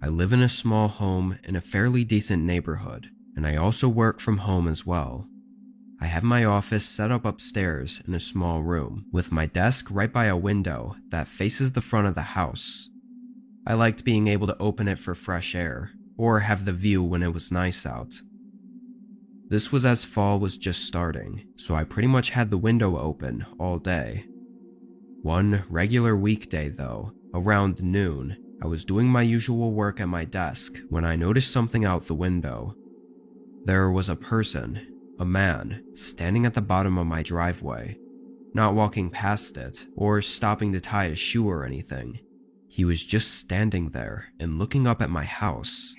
I live in a small home in a fairly decent neighborhood, and I also work from home as well. I have my office set up upstairs in a small room, with my desk right by a window that faces the front of the house. I liked being able to open it for fresh air, or have the view when it was nice out. This was as fall was just starting, so I pretty much had the window open all day. One regular weekday though, around noon, I was doing my usual work at my desk when I noticed something out the window. There was a person, a man, standing at the bottom of my driveway, not walking past it or stopping to tie a shoe or anything. He was just standing there and looking up at my house.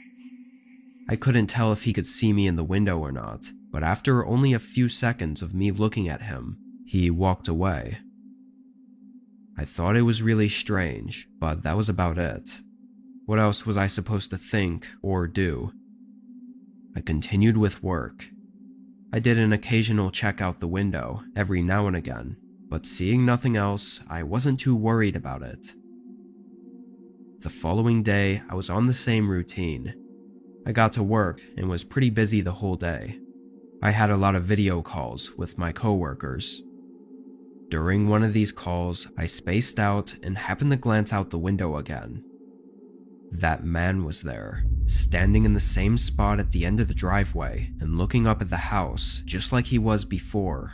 I couldn't tell if he could see me in the window or not, but after only a few seconds of me looking at him, he walked away. I thought it was really strange, but that was about it. What else was I supposed to think or do? I continued with work. I did an occasional check out the window every now and again, but seeing nothing else, I wasn't too worried about it. The following day, I was on the same routine. I got to work and was pretty busy the whole day. I had a lot of video calls with my coworkers. During one of these calls, I spaced out and happened to glance out the window again. That man was there, standing in the same spot at the end of the driveway and looking up at the house just like he was before.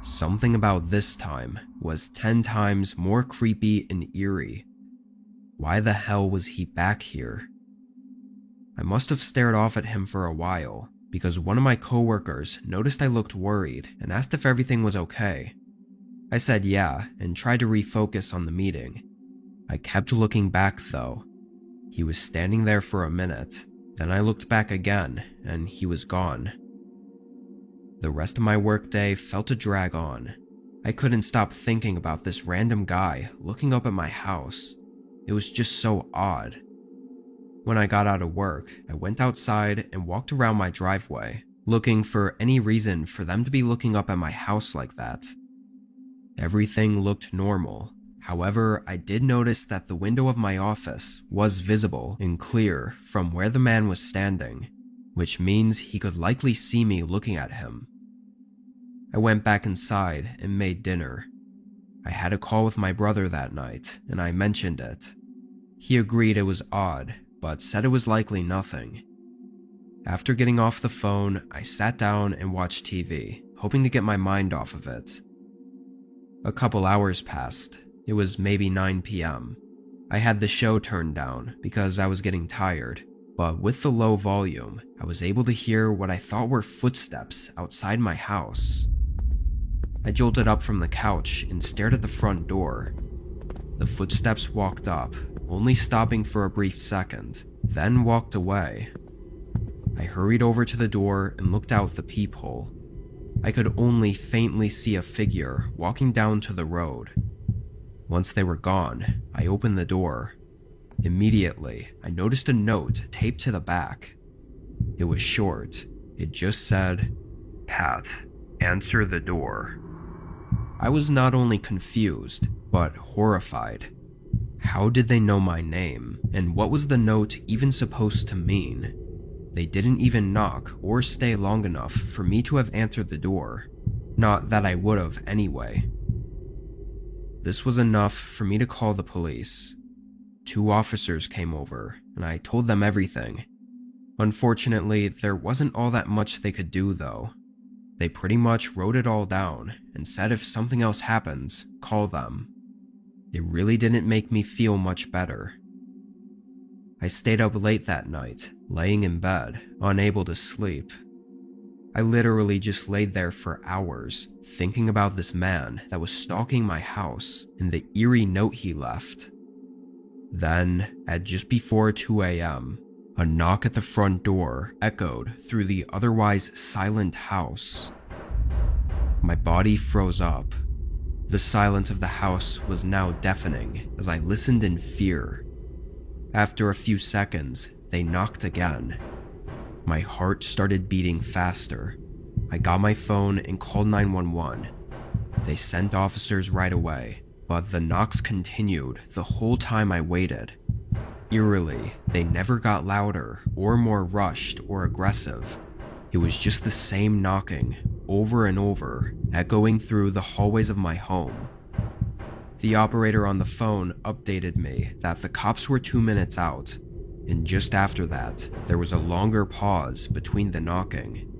Something about this time was 10 times more creepy and eerie. Why the hell was he back here? I must have stared off at him for a while, because one of my coworkers noticed I looked worried and asked if everything was okay. I said yeah and tried to refocus on the meeting. I kept looking back though. He was standing there for a minute, then I looked back again and he was gone. The rest of my workday felt to drag on. I couldn't stop thinking about this random guy looking up at my house. It was just so odd. When I got out of work, I went outside and walked around my driveway, looking for any reason for them to be looking up at my house like that. Everything looked normal. However, I did notice that the window of my office was visible and clear from where the man was standing, which means he could likely see me looking at him. I went back inside and made dinner. I had a call with my brother that night, and I mentioned it. He agreed it was odd, but said it was likely nothing. After getting off the phone, I sat down and watched TV, hoping to get my mind off of it. A couple hours passed. It was maybe 9 p.m. I had the show turned down because I was getting tired, but with the low volume, I was able to hear what I thought were footsteps outside my house. I jolted up from the couch and stared at the front door. The footsteps walked up, only stopping for a brief second, then walked away. I hurried over to the door and looked out the peephole. I could only faintly see a figure walking down to the road. Once they were gone, I opened the door. Immediately, I noticed a note taped to the back. It was short. It just said, "Pat, answer the door." I was not only confused, but horrified. How did they know my name, and what was the note even supposed to mean? They didn't even knock or stay long enough for me to have answered the door. Not that I would have anyway. This was enough for me to call the police. 2 officers came over, and I told them everything. Unfortunately, there wasn't all that much they could do though. They pretty much wrote it all down and said if something else happens, call them. It really didn't make me feel much better. I stayed up late that night, laying in bed, unable to sleep. I literally just laid there for hours, thinking about this man that was stalking my house and the eerie note he left. Then, at just before 2 a.m., a knock at the front door echoed through the otherwise silent house. My body froze up. The silence of the house was now deafening as I listened in fear. After a few seconds, they knocked again. My heart started beating faster. I got my phone and called 911. They sent officers right away, but the knocks continued the whole time I waited. Eerily, they never got louder or more rushed or aggressive. It was just the same knocking, over and over, echoing through the hallways of my home. The operator on the phone updated me that the cops were 2 minutes out, and just after that, there was a longer pause between the knocking.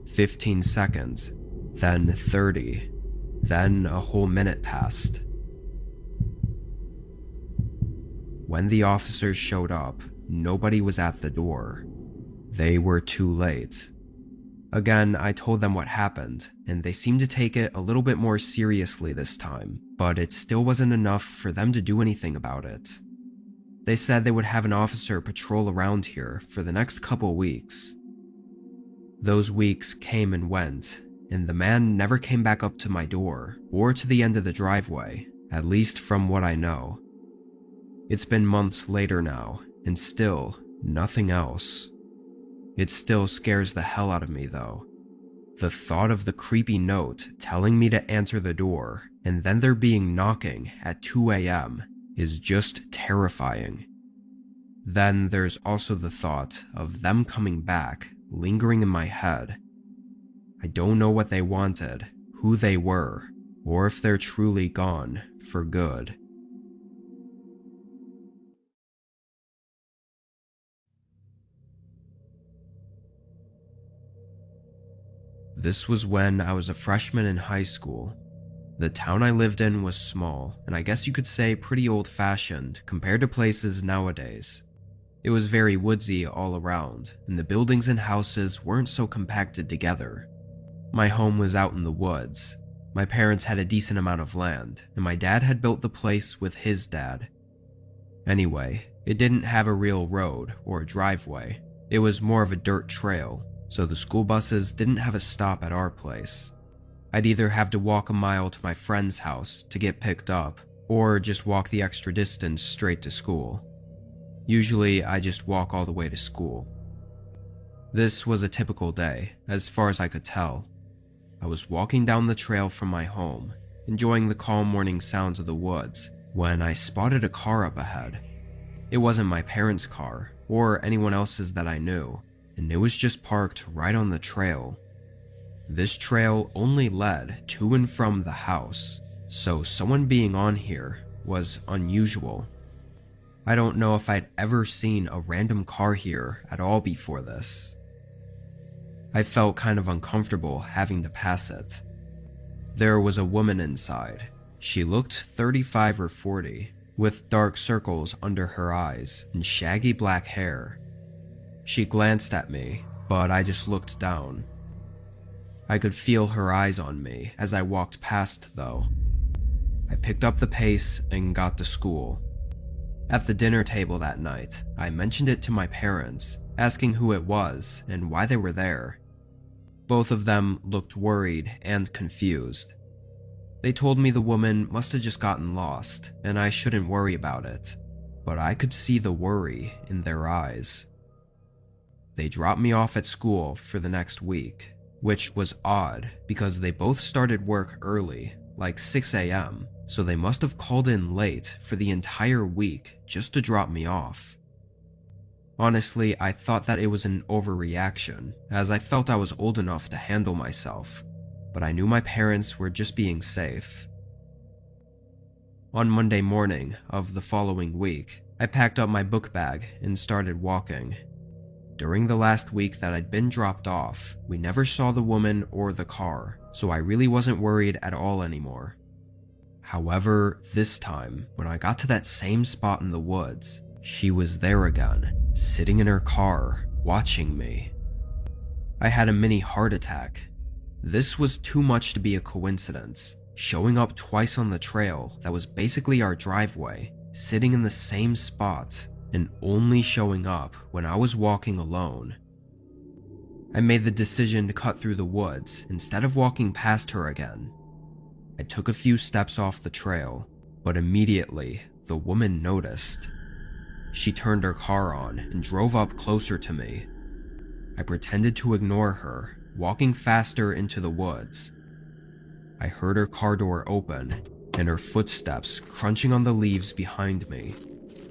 15 seconds, then 30, then a whole minute passed. When the officers showed up, nobody was at the door. They were too late. Again, I told them what happened, and they seemed to take it a little bit more seriously this time, but it still wasn't enough for them to do anything about it. They said they would have an officer patrol around here for the next couple weeks. Those weeks came and went, and the man never came back up to my door or to the end of the driveway, at least from what I know. It's been months later now, and still nothing else. It still scares the hell out of me though. The thought of the creepy note telling me to answer the door and then there being knocking at 2 a.m. is just terrifying. Then there's also the thought of them coming back, lingering in my head. I don't know what they wanted, who they were, or if they're truly gone for good. This was when I was a freshman in high school. The town I lived in was small, and I guess you could say pretty old-fashioned compared to places nowadays. It was very woodsy all around, and the buildings and houses weren't so compacted together. My home was out in the woods. My parents had a decent amount of land, and my dad had built the place with his dad. Anyway, it didn't have a real road or driveway. It was more of a dirt trail, so the school buses didn't have a stop at our place. I'd either have to walk a mile to my friend's house to get picked up, or just walk the extra distance straight to school. Usually, I just walk all the way to school. This was a typical day, as far as I could tell. I was walking down the trail from my home, enjoying the calm morning sounds of the woods, when I spotted a car up ahead. It wasn't my parents' car, or anyone else's that I knew, and it was just parked right on the trail. This trail only led to and from the house, so someone being on here was unusual. I don't know if I'd ever seen a random car here at all before this. I felt kind of uncomfortable having to pass it. There was a woman inside. She looked 35 or 40, with dark circles under her eyes and shaggy black hair. She glanced at me, but I just looked down. I could feel her eyes on me as I walked past, though. I picked up the pace and got to school. At the dinner table that night, I mentioned it to my parents, asking who it was and why they were there. Both of them looked worried and confused. They told me the woman must have just gotten lost and I shouldn't worry about it, but I could see the worry in their eyes. They dropped me off at school for the next week, which was odd because they both started work early, like 6 a.m., so they must have called in late for the entire week just to drop me off. Honestly, I thought that it was an overreaction, as I felt I was old enough to handle myself, but I knew my parents were just being safe. On Monday morning of the following week, I packed up my book bag and started walking. During the last week that I'd been dropped off, we never saw the woman or the car, so I really wasn't worried at all anymore. However, this time, when I got to that same spot in the woods, she was there again, sitting in her car, watching me. I had a mini heart attack. This was too much to be a coincidence, showing up twice on the trail that was basically our driveway, sitting in the same spot, and only showing up when I was walking alone. I made the decision to cut through the woods instead of walking past her again. I took a few steps off the trail, but immediately the woman noticed. She turned her car on and drove up closer to me. I pretended to ignore her, walking faster into the woods. I heard her car door open and her footsteps crunching on the leaves behind me.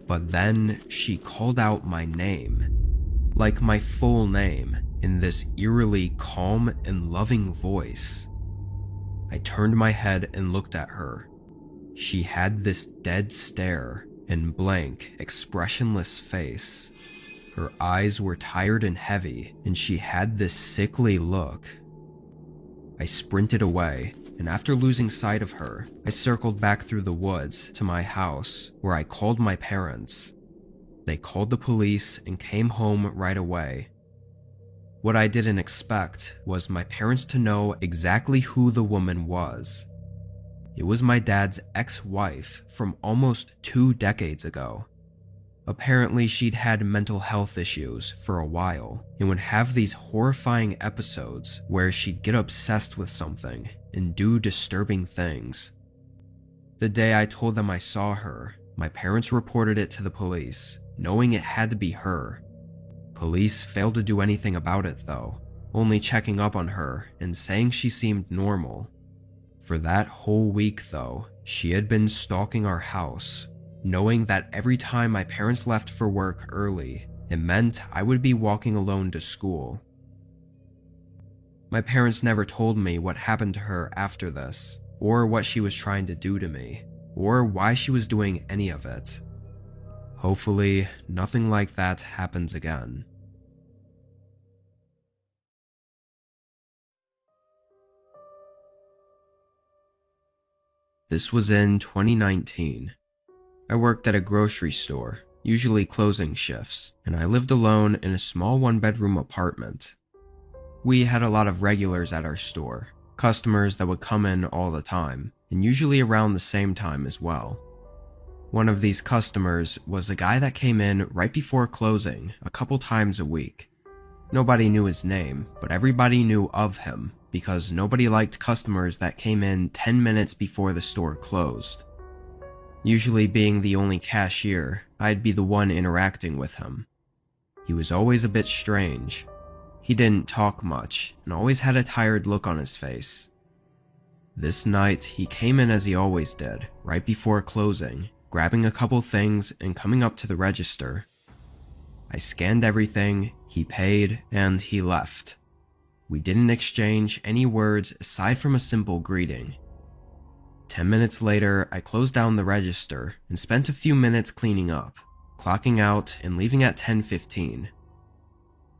But then she called out my name, like my full name, in this eerily calm and loving voice. I turned my head and looked at her. She had this dead stare and blank, expressionless face. Her eyes were tired and heavy, and she had this sickly look. I sprinted away, and after losing sight of her, I circled back through the woods to my house, where I called my parents. They called the police and came home right away. What I didn't expect was my parents to know exactly who the woman was. It was my dad's ex-wife from almost 2 decades ago. Apparently, she'd had mental health issues for a while and would have these horrifying episodes where she'd get obsessed with something and do disturbing things. The day I told them I saw her, my parents reported it to the police, knowing it had to be her. Police failed to do anything about it though, only checking up on her and saying she seemed normal. For that whole week though, she had been stalking our house, knowing that every time my parents left for work early, it meant I would be walking alone to school. My parents never told me what happened to her after this, or what she was trying to do to me, or why she was doing any of it. Hopefully, nothing like that happens again. This was in 2019. I worked at a grocery store, usually closing shifts, and I lived alone in a small one-bedroom apartment. We had a lot of regulars at our store, customers that would come in all the time, and usually around the same time as well. One of these customers was a guy that came in right before closing a couple times a week. Nobody knew his name, but everybody knew of him because nobody liked customers that came in 10 minutes before the store closed. Usually being the only cashier, I'd be the one interacting with him. He was always a bit strange. He didn't talk much and always had a tired look on his face. This night, he came in as he always did, right before closing, grabbing a couple things and coming up to the register. I scanned everything, he paid, and he left. We didn't exchange any words aside from a simple greeting. 10 minutes later, I closed down the register and spent a few minutes cleaning up, clocking out and leaving at 10:15.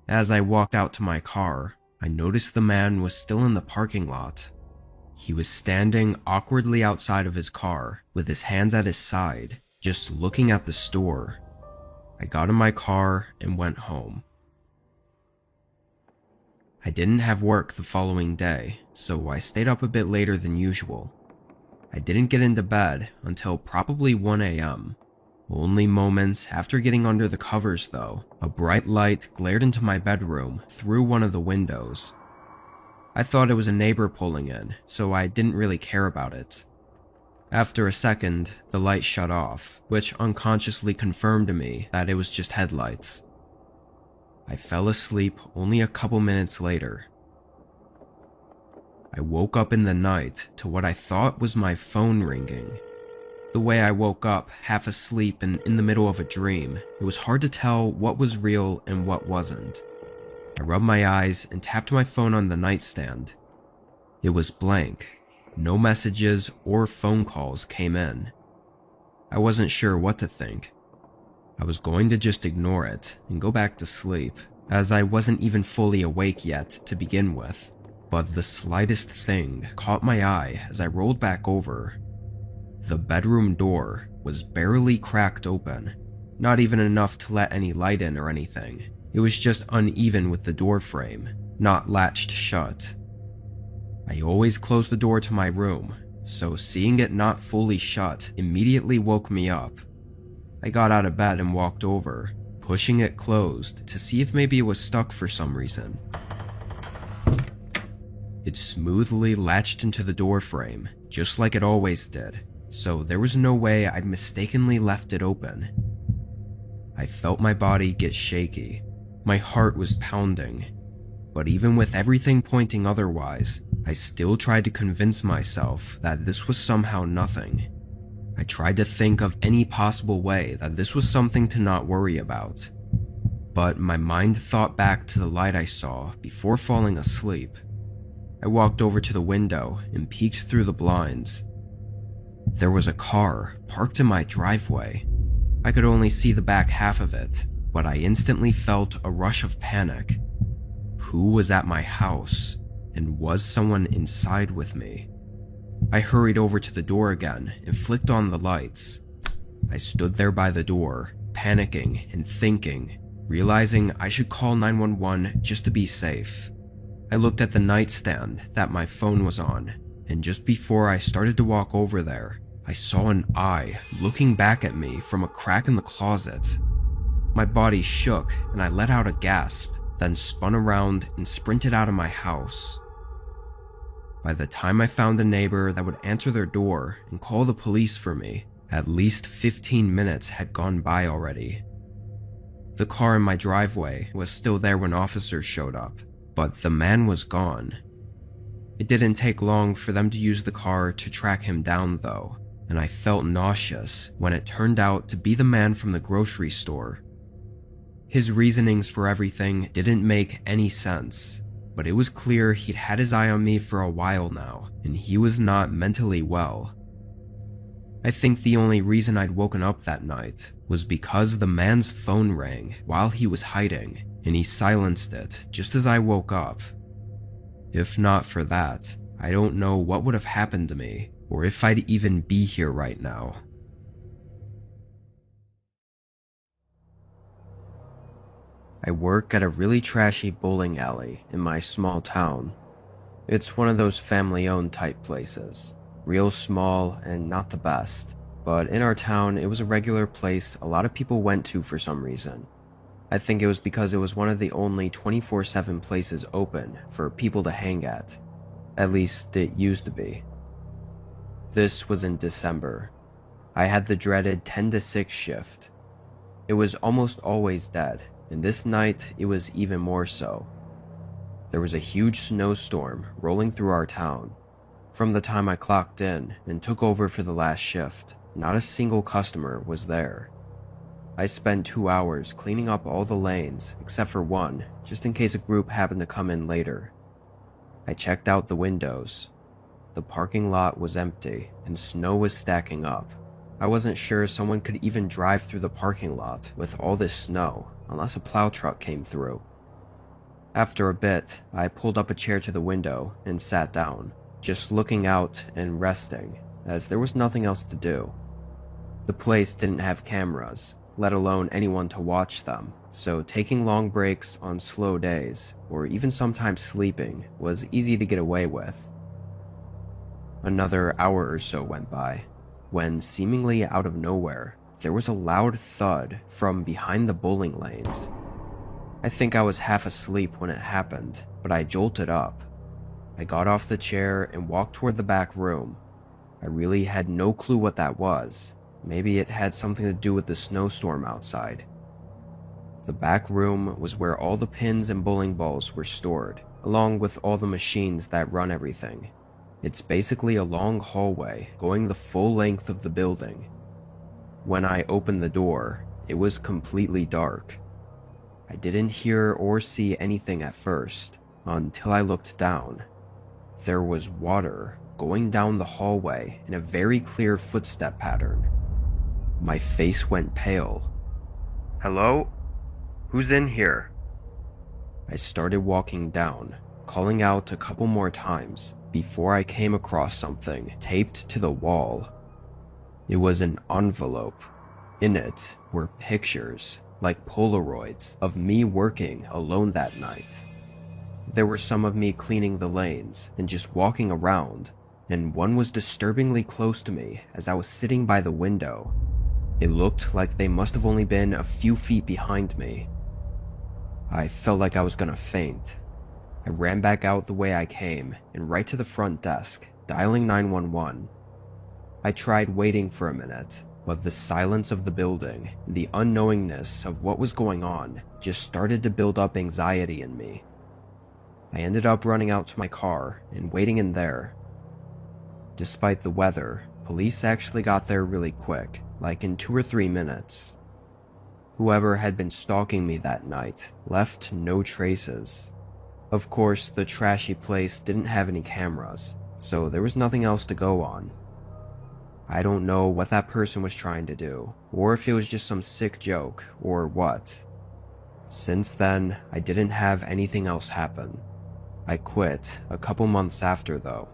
As I walked out to my car, I noticed the man was still in the parking lot. He was standing awkwardly outside of his car with his hands at his side, just looking at the store. I got in my car and went home. I didn't have work the following day, so I stayed up a bit later than usual. I didn't get into bed until probably 1 a.m. Only moments after getting under the covers though, a bright light glared into my bedroom through one of the windows. I thought it was a neighbor pulling in, so I didn't really care about it. After a second, the light shut off, which unconsciously confirmed to me that it was just headlights. I fell asleep only a couple minutes later. I woke up in the night to what I thought was my phone ringing. The way I woke up, half asleep and in the middle of a dream, it was hard to tell what was real and what wasn't. I rubbed my eyes and tapped my phone on the nightstand. It was blank. No messages or phone calls came in. I wasn't sure what to think. I was going to just ignore it and go back to sleep, as I wasn't even fully awake yet to begin with. But the slightest thing caught my eye as I rolled back over. The bedroom door was barely cracked open, not even enough to let any light in or anything. It was just uneven with the door frame, not latched shut. I always closed the door to my room, so seeing it not fully shut immediately woke me up. I got out of bed and walked over, pushing it closed to see if maybe it was stuck for some reason. It smoothly latched into the door frame, just like it always did, so there was no way I'd mistakenly left it open. I felt my body get shaky. My heart was pounding. But even with everything pointing otherwise, I still tried to convince myself that this was somehow nothing. I tried to think of any possible way that this was something to not worry about, but my mind thought back to the light I saw before falling asleep. I walked over to the window and peeked through the blinds. There was a car parked in my driveway. I could only see the back half of it, but I instantly felt a rush of panic. Who was at my house, and was someone inside with me? I hurried over to the door again and flicked on the lights. I stood there by the door, panicking and thinking, realizing I should call 911 just to be safe. I looked at the nightstand that my phone was on, and just before I started to walk over there, I saw an eye looking back at me from a crack in the closet. My body shook and I let out a gasp, then spun around and sprinted out of my house. By the time I found a neighbor that would answer their door and call the police for me, at least 15 minutes had gone by already. The car in my driveway was still there when officers showed up, but the man was gone. It didn't take long for them to use the car to track him down though, and I felt nauseous when it turned out to be the man from the grocery store. His reasonings for everything didn't make any sense, but it was clear he'd had his eye on me for a while now, and he was not mentally well. I think the only reason I'd woken up that night was because the man's phone rang while he was hiding, and he silenced it just as I woke up. If not for that, I don't know what would have happened to me, or if I'd even be here right now. I work at a really trashy bowling alley in my small town. It's one of those family-owned type places. Real small and not the best, but in our town it was a regular place a lot of people went to for some reason. I think it was because it was one of the only 24/7 places open for people to hang at. At least it used to be. This was in December. I had the dreaded 10 to 6 shift. It was almost always dead, and this night it was even more so. There was a huge snowstorm rolling through our town. From the time I clocked in and took over for the last shift, not a single customer was there. I spent 2 hours cleaning up all the lanes except for one, just in case a group happened to come in later. I checked out the windows. The parking lot was empty and snow was stacking up. I wasn't sure someone could even drive through the parking lot with all this snow unless a plow truck came through. After a bit, I pulled up a chair to the window and sat down, just looking out and resting, as there was nothing else to do. The place didn't have cameras, let alone anyone to watch them, so taking long breaks on slow days, or even sometimes sleeping, was easy to get away with. Another hour or so went by, when seemingly out of nowhere, there was a loud thud from behind the bowling lanes. I think I was half asleep when it happened, but I jolted up. I got off the chair and walked toward the back room. I really had no clue what that was. Maybe it had something to do with the snowstorm outside. The back room was where all the pins and bowling balls were stored, along with all the machines that run everything. It's basically a long hallway going the full length of the building. When I opened the door, it was completely dark. I didn't hear or see anything at first, until I looked down. There was water going down the hallway in a very clear footstep pattern. My face went pale. "Hello? Who's in here?" I started walking down, calling out a couple more times before I came across something taped to the wall. It was an envelope. In it were pictures, like Polaroids, of me working alone that night. There were some of me cleaning the lanes and just walking around, and one was disturbingly close to me as I was sitting by the window. It looked like they must have only been a few feet behind me. I felt like I was gonna faint. I ran back out the way I came and right to the front desk, dialing 911. I tried waiting for a minute, but the silence of the building and the unknowingness of what was going on just started to build up anxiety in me. I ended up running out to my car and waiting in there. Despite the weather, Police actually got there really quick, like in 2 or 3 minutes. Whoever had been stalking me that night left no traces. Of course, the trashy place didn't have any cameras, so there was nothing else to go on. I don't know what that person was trying to do, or if it was just some sick joke, or what. Since then, I didn't have anything else happen. I quit a couple months after though,